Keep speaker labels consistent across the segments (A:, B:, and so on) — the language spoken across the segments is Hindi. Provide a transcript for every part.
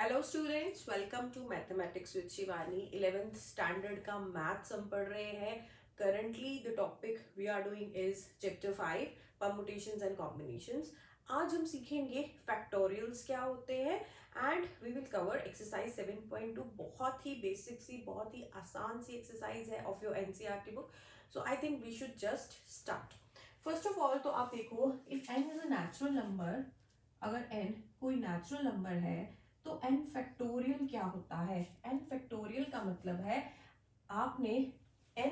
A: Hello students, welcome to mathematics with Shivani. 11th standard का मैथ्स हम पढ़ रहे हैं। Currently the topic we are doing is chapter 5 permutations and combinations. आज हम सीखेंगे फैक्टोरियल्स क्या होते हैं and we will cover exercise 7.2। बहुत ही बेसिक सी, बहुत ही आसान सी एक्सरसाइज है of your NCERT book. So I think we should just start. First of all तो आप देखो, if n is a natural number, अगर n कोई नेचुरल नंबर है तो n फैक्टोरियल क्या होता है? n फैक्टोरियल का मतलब है आपने n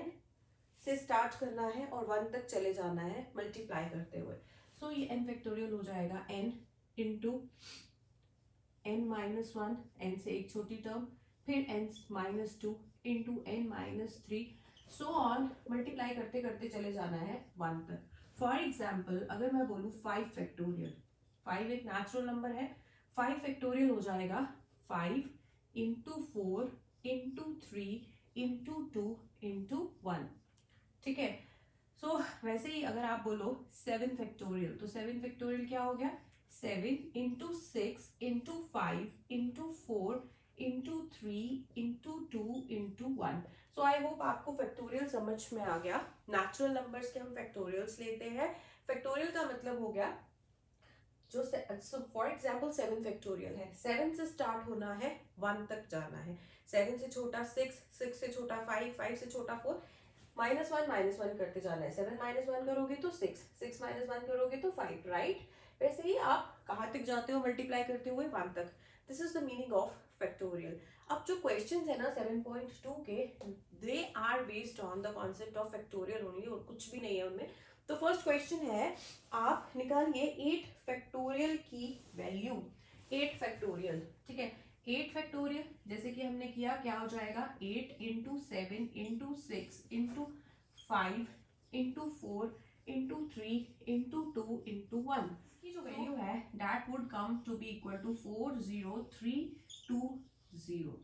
A: से स्टार्ट करना है और 1 तक चले जाना है मल्टीप्लाई करते हुए। सो ये n फैक्टोरियल हो जाएगा n इंटू n-1, n से एक छोटी टर्म, फिर n-2 into n-3, so on multiply करते करते चले जाना है 1 तक। फॉर एग्जाम्पल अगर मैं बोलूँ 5 फैक्टोरियल, 5 एक नेचुरल नंबर है, 5 फैक्टोरियल हो जाएगा 5 इंटू 4 इंटू 3 इंटू 2 इंटू 1। ठीक है। सो वैसे ही अगर आप बोलो 7 फैक्टोरियल, तो 7 फैक्टोरियल क्या हो गया? 7 into 6 into 5 into 4 into 3 into 2 into 1। So I hope आपको फैक्टोरियल समझ में आ गया। नेचुरल नंबर्स के हम फैक्टोरियल्स लेते हैं। फैक्टोरियल का मतलब हो गया जो फॉर एग्जाम्पल 7 फैक्टोरियल है, 7 से स्टार्ट होना है 1 तक जाना है। 7 से छोटा 6, 6 से छोटा 5, 5 से छोटा 4, -1 करते जाना है। 7 -1 करोगे तो 6, 6 -1 करोगे तो 5, राइट? वैसे ही आप कहाँ तक जाते हो मल्टीप्लाई करते हुए? 1 तक। This is the meaning of factorial. अब जो क्वेश्चंस है ना 7.2 के, they are based on the concept of factorial only, और कुछ भी नहीं है उनमें। तो फर्स्ट क्वेश्चन है, आप निकालिए 8 फैक्टोरियल की वैल्यू। 8 फैक्टोरियल, ठीक है। 8 फैक्टोरियल जैसे कि हमने किया, क्या हो जाएगा? 8 into 7 into 6 into 5 into 4 into 3 into 2 into 1 की जो वैल्यू है that would come to be equal to 40320।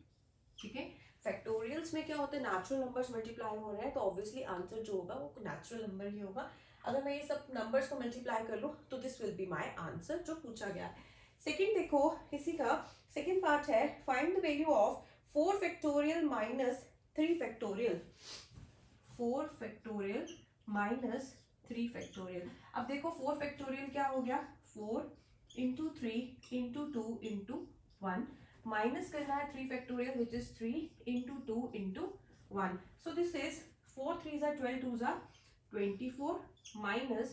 A: ठीक है। फैक्टोरियल्स में क्या होता है? नेचुरल नंबर्स मल्टीप्लाई हो रहे हैं तो ऑब्वियसली आंसर जो होगा वो नेचुरल नंबर ही होगा। अगर मैं ये सब नंबर्स को मल्टीप्लाई कर लूं तो this will be my answer जो पूछा गया है। सेकंड देखो, इसी का सेकंड पार्ट है, find the value of 4 factorial minus 3 factorial. 4 factorial minus 3 factorial. अब देखो 4 फैक्टोरियल क्या हो गया? 4 इंटू 3 इंटू 2 इंटू 1, माइनस करना है 3 factorial which is 3 into 2 into 1। So this is 4 3s are 12, 2s are 24 minus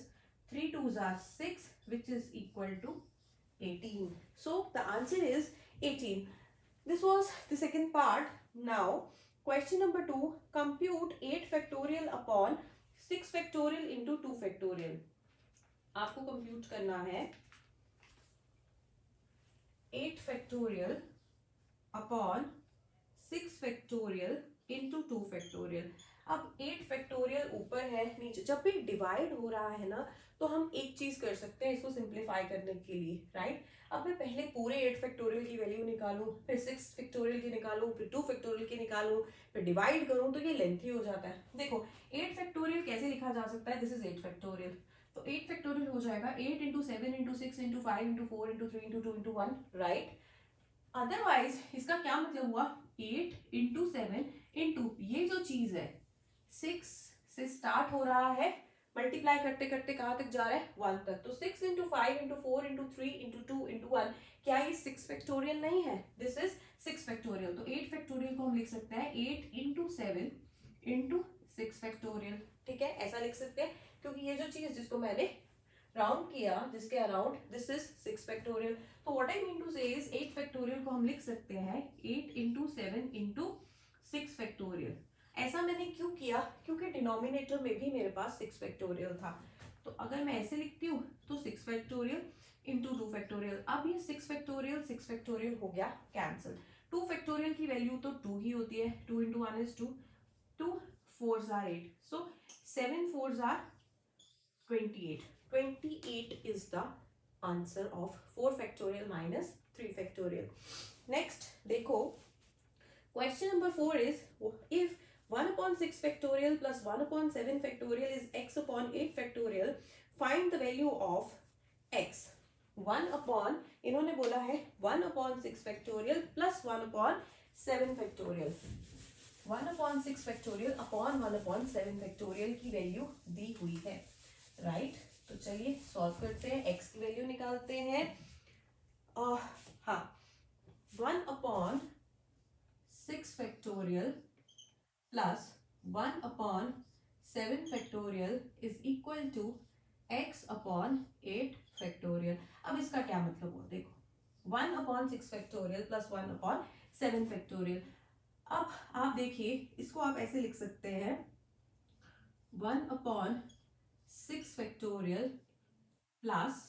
A: 3 2s are 6 which is equal to 18. So the answer is 18. This was the second part. Now question number 2, compute 8 factorial upon 6 factorial into 2 factorial. आपको कंप्यूट करना है 8 factorial upon 6 factorial into 2 factorial. अब 8 फैक्टोरियल ऊपर है, नीचे जब भी डिवाइड हो रहा है ना तो हम एक चीज कर सकते हैं इसको सिंप्लीफाई करने के लिए, राइट? अब मैं पहले पूरे 8 फैक्टोरियल की वैल्यू निकालूं, फिर 6 फैक्टोरियल की निकालूं, फिर 2 फैक्टोरियल की निकालूं, फिर डिवाइड करूं तो ये लेंथी हो जाता है। देखो 8 फैक्टोरियल कैसे लिखा जा सकता है? दिस इज 8 फैक्टोरियल, तो 8 फैक्टोरियल हो जाएगा 8 into 7 into 6 into 5 into 4 into 3 into 2 into 1, right? Otherwise इसका क्या मतलब हुआ? 8 इंटू 7 इंटू ये जो चीज है 6 से स्टार्ट हो रहा है, मल्टीप्लाई करते करते कहां तक जा रहा है? 1 तक। तो 6 into 5 into 4 into 3 into 2 into 1, क्या ये 6 फैक्टोरियल नहीं है? This is 6 factorial. तो 8 फैक्टोरियल को हम लिख सकते हैं 8 इंटू 7 इंटू 6 फैक्टोरियल। ठीक है, ऐसा लिख सकते हैं क्योंकि ये जो चीज जिसको मैंने राउंड किया जिसके अराउंड, दिस इज 6 फैक्टोरियल। तो व्हाट आई मीन टू से इज 8 फैक्टोरियल को हम लिख सकते हैं 8 इंटू 7 इंटू 6 फैक्टोरियल। ऐसा मैंने क्यों किया? क्योंकि डिनोमिनेटर में भी मेरे पास 6 फैक्टोरियल था। तो अगर मैं ऐसे लिखती हूँ तो 6 फैक्टोरियल इंटू 2 फैक्टोरियल। अब ये 6 फैक्टोरियल हो गया कैंसिल। 2 फैक्टोरियल की वैल्यू तो 2 ही होती है, 2 into 1 is 2, 2 4s are 8, so 7 4s are 28. 28 is the answer of 4 factorial minus 3 factorial. Next देखो, question number 4 is, if 1 upon 6 factorial plus 1 upon 7 factorial is x upon 8 factorial, find the value of x. 1 upon, इन्होंने बोला है 1/6 factorial plus 1/7 factorial, 1/6 factorial upon 1/7 factorial की वैल्यू दी हुई है, राइट। तो चलिए सॉल्व करते हैं, x की वैल्यू निकालते हैं। हाँ, 1/6 factorial plus 1/7 factorial is equal to x/8 factorial. अब इसका क्या मतलब हुआ, देखो 1/6 फैक्टोरियल प्लस 1/7 फैक्टोरियल। अब आप देखिए, इसको आप ऐसे लिख सकते हैं 1/6 फैक्टोरियल प्लस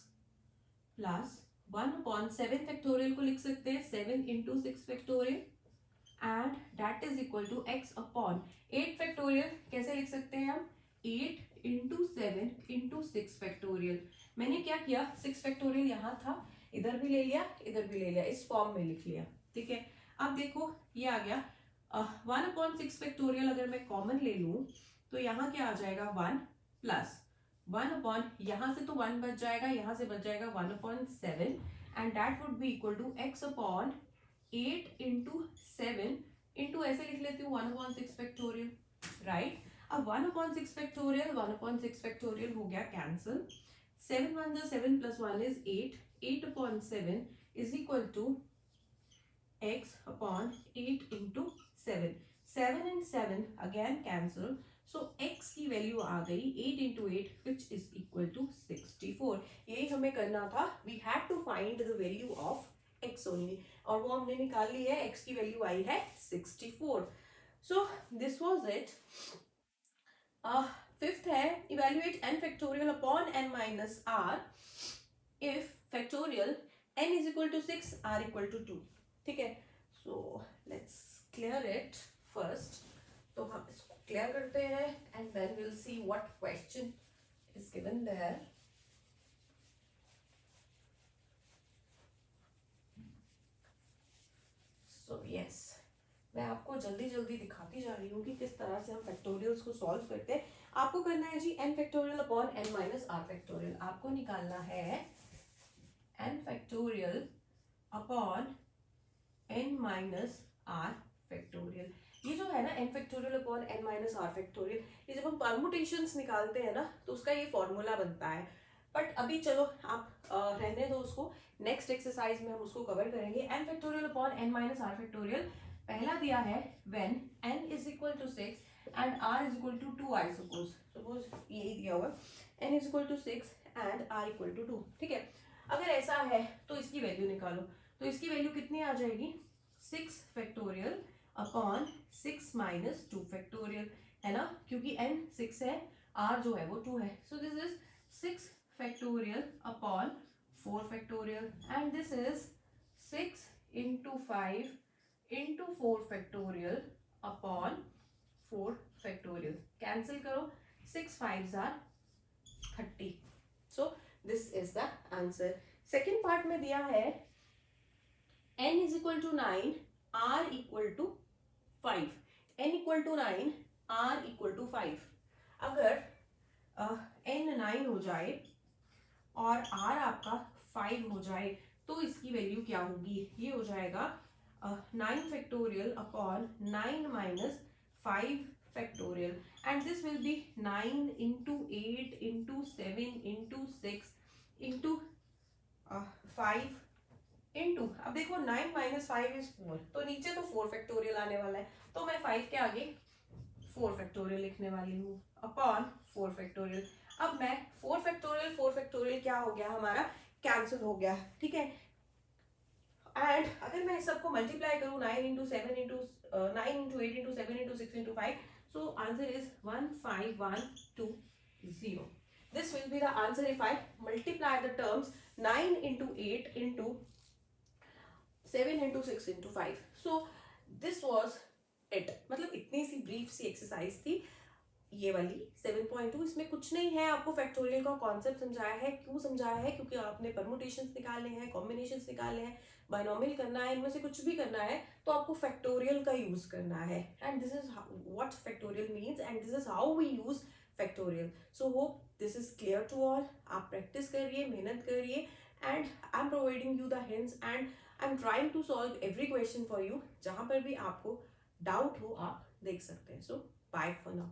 A: 1/7 फैक्टोरियल को लिख सकते हैं 7 into 6 factorial and that is equal to x/8 factorial. कैसे लिख सकते हैं हम, 8 इंटू 7 इंटू 6 फैक्टोरियल। मैंने क्या किया, 6 फैक्टोरियल यहाँ था, इधर भी ले लिया, इधर भी ले लिया, इस फॉर्म में लिख लिया, ठीक है। अब देखो ये आ गया 1/6 फैक्टोरियल, अगर मैं कॉमन ले लूं तो यहाँ क्या आ जाएगा 1 प्लस 1 यहाँ से तो 1 बच जाएगा, यहाँ से बच जाएगा 1/7 and that would be equal to x/8 into 7 into ऐसे लिख लेती हूँ 1/6 फैक्टोरियल, राइट। अब 1/6 फैक्टोरियल 1/6 फैक्टोरियल हो गया कैंसिल, 7 1 जा 7 plus 1 is 8, 8/7 is equal to x/8 into 7, 7 and 7 again cancel, so x की वैल्यू आ गई 8 into 8 which is equal to 64। यही हमें करना था, we had to find the value of x only, और वो हमने निकाल ली है, x की वैल्यू आई है 64। so this was it। Fifth है evaluate n factorial upon n minus r if factorial n is equal to 6 r equal to 2, ठीक है। so let's clear it first, तो हम इसको क्लियर करते हैं and then we'll see what question is given there। so yes, मैं आपको जल्दी जल्दी दिखाती जा रही हूँ कि किस तरह से हम फैक्टोरियल्स को सॉल्व करते हैं। आपको करना है जी n factorial upon n minus r factorial, आपको निकालना है n factorial upon n minus r factorial. ये जो है ना n factorial upon n minus r factorial, ये जब हम परमुटेशंस निकालते हैं ना तो उसका ये फॉर्मूला बनता है। बट अभी चलो आप रहने दो उसको, नेक्स्ट एक्सरसाइज में हम उसको कवर करेंगे। n factorial upon n minus r factorial पहला दिया है when n is equal to 6 and r is equal to 2, I suppose यही दिया हुआ n is equal to 6 and r equal to 2, ठीक है। अगर ऐसा है तो इसकी वैल्यू निकालो, तो इसकी वैल्यू कितनी आ जाएगी 6 फैक्टोरियल अपॉन 6 माइनस 2 फैक्टोरियल, है ना, क्योंकि n 6 है, r जो है वो 2 है। So this is 6 factorial upon 4 factorial and this is 6 into 5 into 4 factorial upon 4 factorial. Cancel करो, 6 5s are 30। So this is the answer. Second part में दिया है n is equal to 9 r equal to 5, n equal to 9 r equal to 5। अगर n 9 हो जाए और r आपका 5 हो जाए तो इसकी वैल्यू क्या होगी, ये हो जाएगा 9 factorial upon 9 minus 5 factorial and this will be 9 into 8 into 7 into 6 into 5 into, अब देखो 9 माइनस 5 इज 4, तो नीचे तो 4 फैक्टोरियल आने वाला है, तो मैं 5 के आगे 4 फैक्टोरियल लिखने वाली हूँ अपॉन 4 फैक्टोरियल। अब मैं 4 फैक्टोरियल क्या हो गया हमारा, कैंसिल हो गया, ठीक है। एंड अगर मैं इस सबको मल्टीप्लाई करूँ 9 into 7 into 9 into 8 into 7 into 6 into 5, so answer is 15120। This will be the answer if I multiply the terms 9 into 8 into 7 into 6 into 5। So this was it, मतलब इतनी सी ब्रीफ सी एक्सरसाइज थी ये वाली 7.2। इसमें कुछ नहीं है, आपको फैक्टोरियल का कॉन्सेप्ट समझाया है। क्यों समझाया है, क्योंकि आपने परमुटेशंस निकालने हैं, कॉम्बिनेशंस निकालने हैं, बाइनोमियल करना है, इनमें से कुछ भी करना है तो आपको फैक्टोरियल का यूज करना है and this is what factorial means and this is how we use factorial. So hope this is clear to all. आप प्रैक्टिस करिए, मेहनत करिए and I am providing you the hints and I am trying to solve every question for you. जहां पर भी आपको डाउट हो आप देख सकते हैं. सो बाय फॉर नाउ.